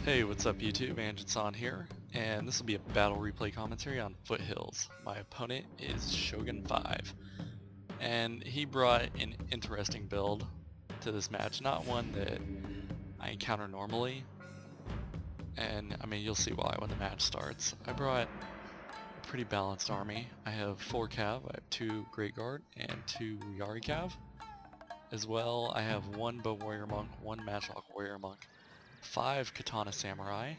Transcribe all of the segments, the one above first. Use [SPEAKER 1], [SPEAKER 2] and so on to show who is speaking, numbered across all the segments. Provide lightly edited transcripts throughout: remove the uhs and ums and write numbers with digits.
[SPEAKER 1] Hey, what's up YouTube? AnjinSan here, and this will be a battle replay commentary on Foothills. My opponent is Shogun 5, and he brought an interesting build to this match, not one that I encounter normally, and I mean you'll see why when the match starts. I brought a pretty balanced army. I have 4 cav, I have 2 Great Guard, and 2 Yari cav. As well, I have 1 Bow Warrior Monk, 1 Matchlock Warrior Monk, 5 Katana Samurai.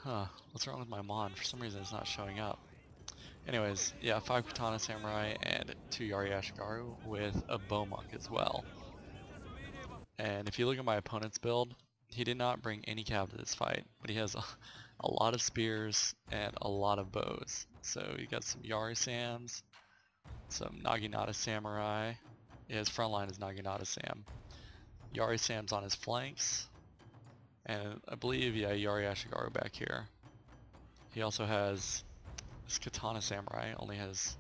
[SPEAKER 1] What's wrong with my Mon? For some reason it's not showing up. Anyways, yeah, 5 Katana Samurai and 2 Yari Ashigaru with a Bow Monk as well. And if you look at my opponent's build, he did not bring any cav to this fight, but he has a lot of spears and a lot of bows. So you got some Yari Sams, some Naginata Samurai. Yeah, his front line is Naginata Sam. Yari Sam's on his flanks. And I believe, yeah, Yari Ashigaru back here. He also has this Katana Samurai, only has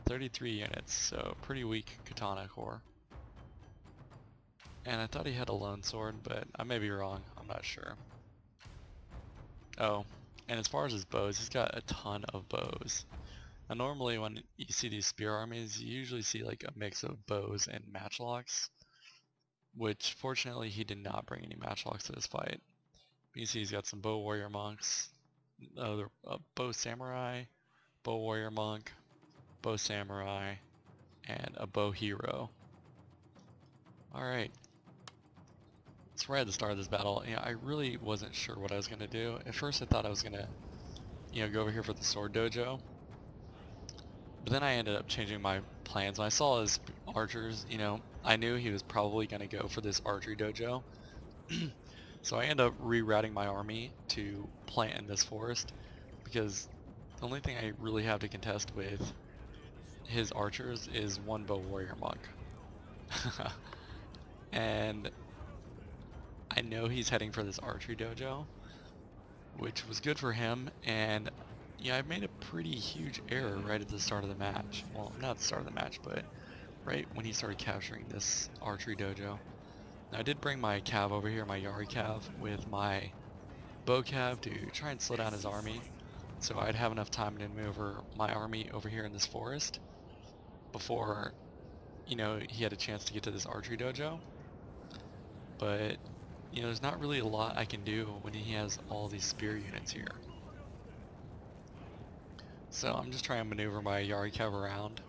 [SPEAKER 1] 33 units, so pretty weak Katana core. And I thought he had a lone sword, but I may be wrong, I'm not sure. Oh, and as far as his bows, he's got a ton of bows. Now normally when you see these spear armies, you usually see like a mix of bows and matchlocks, which fortunately he did not bring any matchlocks to this fight. You can see he's got some Bow Warrior Monks, Bow Samurai, Bow Warrior Monk, Bow Samurai, and a Bow Hero. Alright. So right at the start of this battle, I really wasn't sure what I was going to do. At first I thought I was going to, go over here for the Sword Dojo. But then I ended up changing my plans. When I saw his archers, I knew he was probably going to go for this archery dojo. So I ended up rerouting my army to plant in this forest, because the only thing I really have to contest with his archers is 1 Bow Warrior Monk. And I know he's heading for this archery dojo, which was good for him, and I made a pretty huge error right at the start of the match. Well, not at the start of the match, but right when he started capturing this archery dojo. Now I did bring my cav over here, my Yari cav, with my bow cav to try and slow down his army, so I'd have enough time to maneuver my army over here in this forest before, he had a chance to get to this archery dojo. But, there's not really a lot I can do when he has all these spear units here. So I'm just trying to maneuver my Yari cav around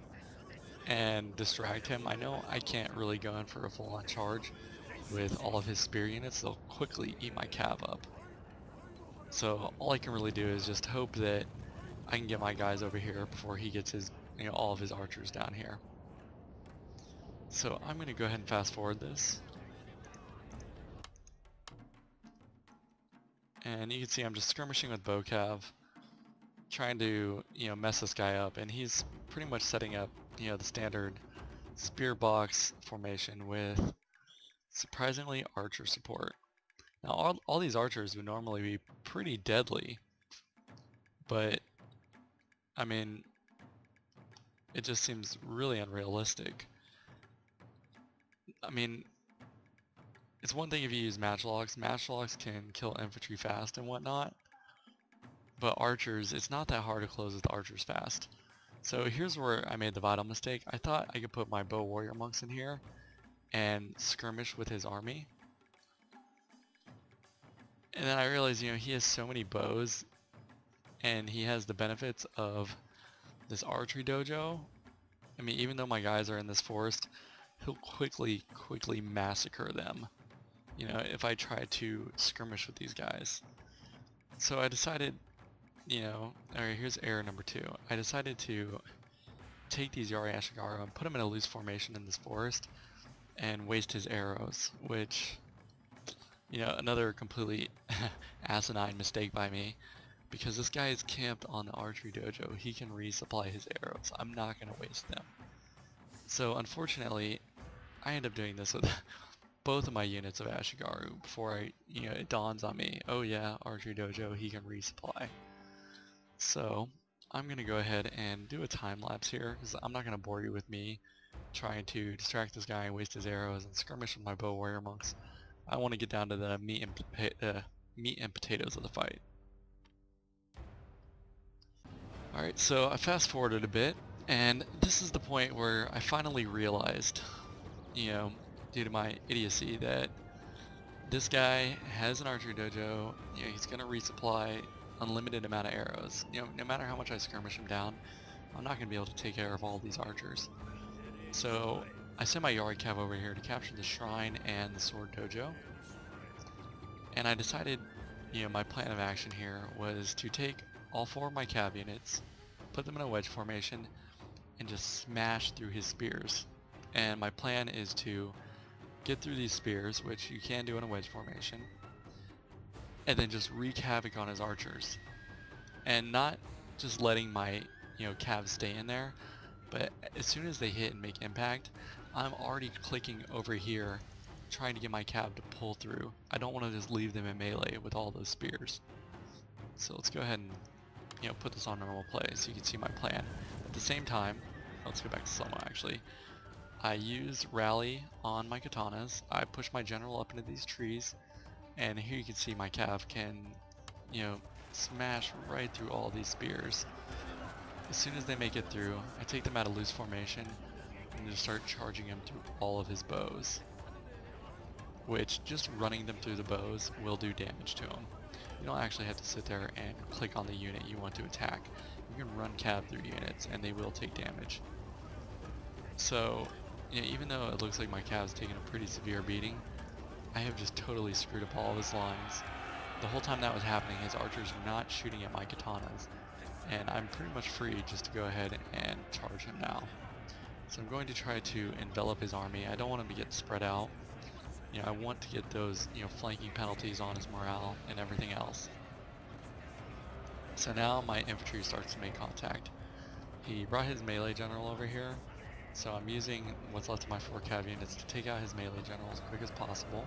[SPEAKER 1] and distract him. I know I can't really go in for a full-on charge with all of his spear units. They'll quickly eat my cav up. So all I can really do is just hope that I can get my guys over here before he gets his, all of his archers down here. So I'm going to go ahead and fast forward this. And you can see I'm just skirmishing with bow cav, trying to, mess this guy up, and he's pretty much setting up, the standard spear box formation with surprisingly archer support. Now all these archers would normally be pretty deadly, but I mean, it just seems really unrealistic. I mean, it's one thing if you use matchlocks. Matchlocks can kill infantry fast and whatnot, but archers, it's not that hard to close with archers fast. So here's where I made the vital mistake. I thought I could put my Bow Warrior Monks in here and skirmish with his army. And then I realized, he has so many bows, and he has the benefits of this archery dojo. I mean, even though my guys are in this forest, he'll quickly massacre them, if I try to skirmish with these guys. So I decided, alright, here's error number 2. I decided to take these Yari Ashigaru and put them in a loose formation in this forest and waste his arrows, which, another completely asinine mistake by me, because this guy is camped on the archery dojo. He can resupply his arrows. I'm not going to waste them. So unfortunately, I end up doing this with both of my units of Ashigaru before it dawns on me, oh yeah, Archery Dojo, he can resupply. So I'm going to go ahead and do a time lapse here, because I'm not going to bore you with me trying to distract this guy and waste his arrows and skirmish with my bow warrior monks. I want to get down to the meat and potatoes of the fight. Alright, so I fast forwarded a bit, and this is the point where I finally realized, due to my idiocy, that this guy has an archery dojo. He's going to resupply unlimited amount of arrows. No matter how much I skirmish him down, I'm not going to be able to take care of all these archers. So I sent my Yari Cav over here to capture the shrine and the sword dojo. And I decided, my plan of action here was to take all 4 of my Cav units, put them in a wedge formation, and just smash through his spears. And my plan is to get through these spears, which you can do in a wedge formation, and then just wreak havoc on his archers. And not just letting my Cav stay in there, but as soon as they hit and make impact, I'm already clicking over here trying to get my Cav to pull through. I don't want to just leave them in melee with all those spears. So let's go ahead and put this on normal play so you can see my plan. At the same time, let's go back to Selma actually. I use rally on my katanas. I push my general up into these trees, and here you can see my Cav can, smash right through all these spears. As soon as they make it through, I take them out of loose formation and just start charging him through all of his bows, which just running them through the bows will do damage to him. You don't actually have to sit there and click on the unit you want to attack. You can run Cav through units and they will take damage. So, even though it looks like my Cav's taking a pretty severe beating, I have just totally screwed up all of his lines. The whole time that was happening, his archers are not shooting at my katanas, and I'm pretty much free just to go ahead and charge him now. So I'm going to try to envelop his army. I don't want him to get spread out. I want to get those, flanking penalties on his morale and everything else. So now my infantry starts to make contact. He brought his melee general over here, so I'm using what's left of my 4 Cav units to take out his melee general as quick as possible.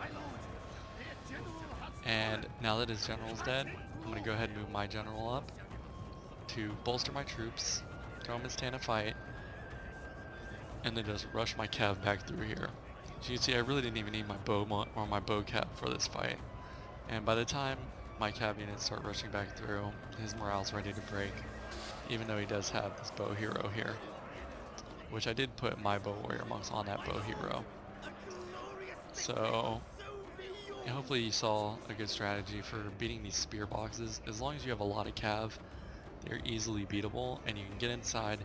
[SPEAKER 1] And now that his general's dead, I'm going to go ahead and move my general up to bolster my troops, throw him in stand and fight, and then just rush my Cav back through here. As you can see, I really didn't even need my bow or my bow Cav for this fight. And by the time my Cav units start rushing back through, his morale's ready to break, even though he does have this bow hero here. Which I did put my bow warrior monks on that bow hero. So hopefully you saw a good strategy for beating these spear boxes. As long as you have a lot of Cav, they're easily beatable, and you can get inside,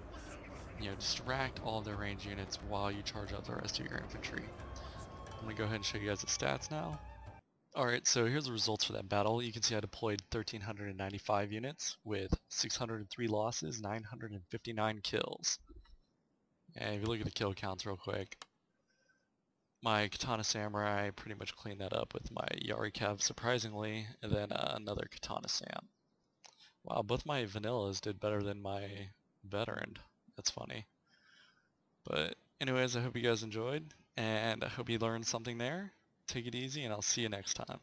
[SPEAKER 1] distract all of their range units while you charge out the rest of your infantry. I'm going to go ahead and show you guys the stats now. Alright, so here's the results for that battle. You can see I deployed 1,395 units with 603 losses, 959 kills. And if you look at the kill counts real quick, my Katana Samurai pretty much cleaned that up with my Yari Cav surprisingly, and then another Katana Sam. Wow, both my vanillas did better than my veteran. That's funny. But anyways, I hope you guys enjoyed, and I hope you learned something there. Take it easy, and I'll see you next time.